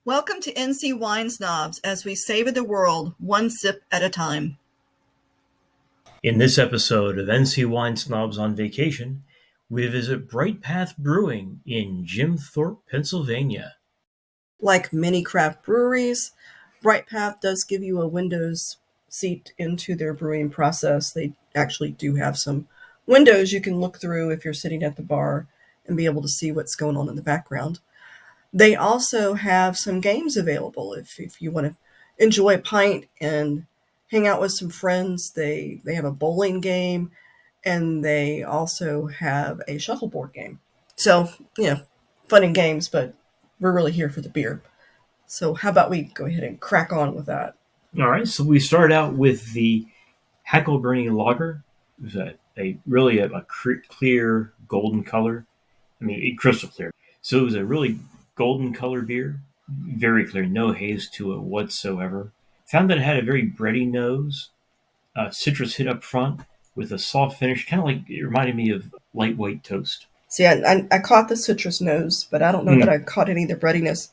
Welcome to NC Wine Snobs as we savor the world one sip at a time. In this episode of NC Wine Snobs on Vacation, we visit Bright Path Brewing in Jim Thorpe, Pennsylvania. Like many craft breweries, Bright Path does give you a windows seat into their brewing process. They actually do have some windows you can look through if you're sitting at the bar and be able to see what's going on in the background. They also have some games available if you want to enjoy a pint and hang out with some friends. They have a bowling game, and they also have a shuffleboard game. So, fun and games, but we're really here for the beer. So how about we go ahead and crack on with that? All right, so we start out with the Hackleburning Lager. It was really a clear golden color. Crystal clear. So it was a really golden color beer, very clear, no haze to it whatsoever. Found that it had a very bready nose, citrus hit up front with a soft finish, kind of like it reminded me of light white toast. See, I caught the citrus nose, but I don't know that I caught any of the breadiness.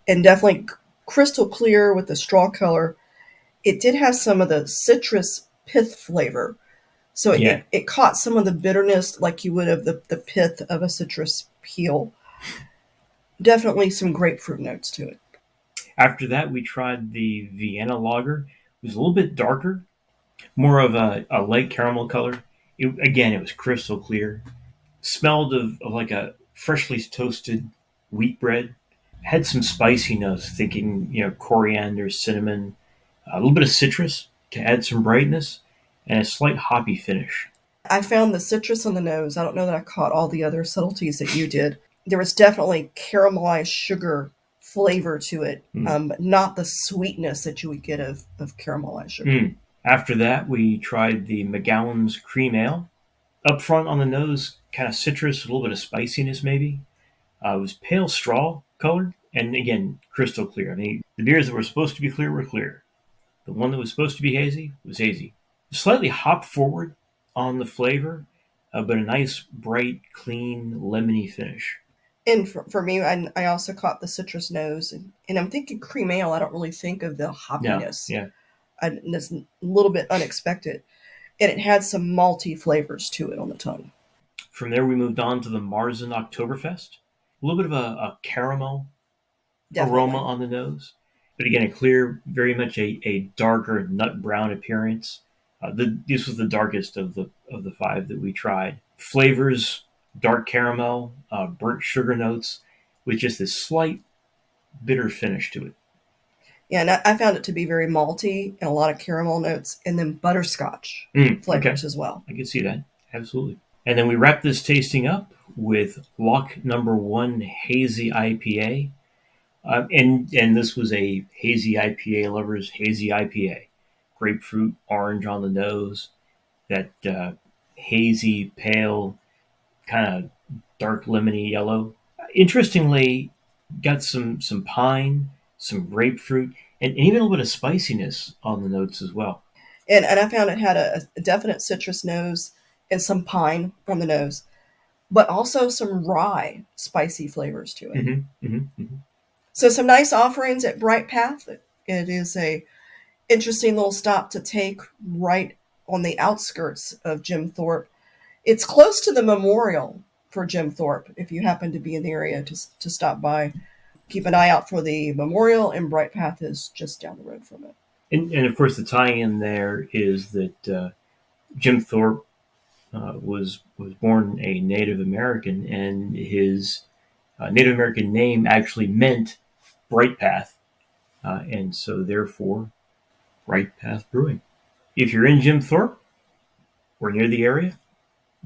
And definitely crystal clear with the straw color. It did have some of the citrus pith flavor. So it caught some of the bitterness like you would of the pith of a citrus peel. Definitely some grapefruit notes to it. After that, we tried the Vienna Lager. It was a little bit darker, more of a light caramel color. It was crystal clear. Smelled of like a freshly toasted wheat bread. Had some spicy notes, thinking, coriander, cinnamon, a little bit of citrus to add some brightness, and a slight hoppy finish. I found the citrus on the nose. I don't know that I caught all the other subtleties that you did. There was definitely caramelized sugar flavor to it, but not the sweetness that you would get of caramelized sugar. After that, we tried the McGowan's Cream Ale. Up front on the nose, kind of citrus, a little bit of spiciness maybe. It was pale straw colored, and again, crystal clear. The beers that were supposed to be clear were clear. The one that was supposed to be hazy was hazy. Slightly hop forward on the flavor, but a nice, bright, clean, lemony finish. And for me, I also caught the citrus nose. And I'm thinking cream ale, I don't really think of the hoppiness. Yeah. It's a little bit unexpected. And it had some malty flavors to it on the tongue. From there, we moved on to the Marzen Oktoberfest. A little bit of a caramel aroma on the nose. But again, a clear, very much a darker nut brown appearance. This was the darkest of the five that we tried. Flavors, dark caramel, burnt sugar notes, with just this slight bitter finish to it. Yeah, and I found it to be very malty and a lot of caramel notes, and then butterscotch flavors as well. I can see that, absolutely. And then we wrap this tasting up with Lock Number 1 Hazy IPA. And this was a hazy IPA lovers hazy IPA. Grapefruit, orange on the nose, that hazy, pale, kind of dark lemony yellow. Interestingly, got some pine, some grapefruit, and even a little bit of spiciness on the notes as well. And I found it had a definite citrus nose and some pine on the nose, but also some rye spicy flavors to it. So some nice offerings at Bright Path. It is a interesting little stop to take right on the outskirts of Jim Thorpe. It's close to the memorial for Jim Thorpe. If you happen to be in the area to stop by, keep an eye out for the memorial, and Bright Path is just down the road from it. And of course, the tie-in there is that Jim Thorpe was born a Native American, and his Native American name actually meant Bright Path, and so therefore, Bright Path Brewing. If you're in Jim Thorpe or near the area,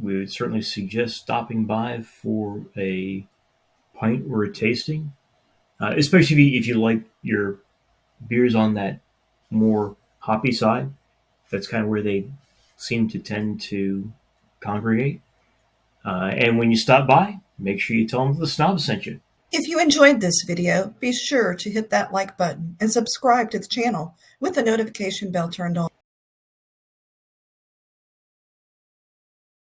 we would certainly suggest stopping by for a pint or a tasting, especially if you like your beers on that more hoppy side. That's kind of where they seem to tend to congregate. And when you stop by, make sure you tell them the Snobs sent you. If you enjoyed this video, be sure to hit that like button and subscribe to the channel with the notification bell turned on.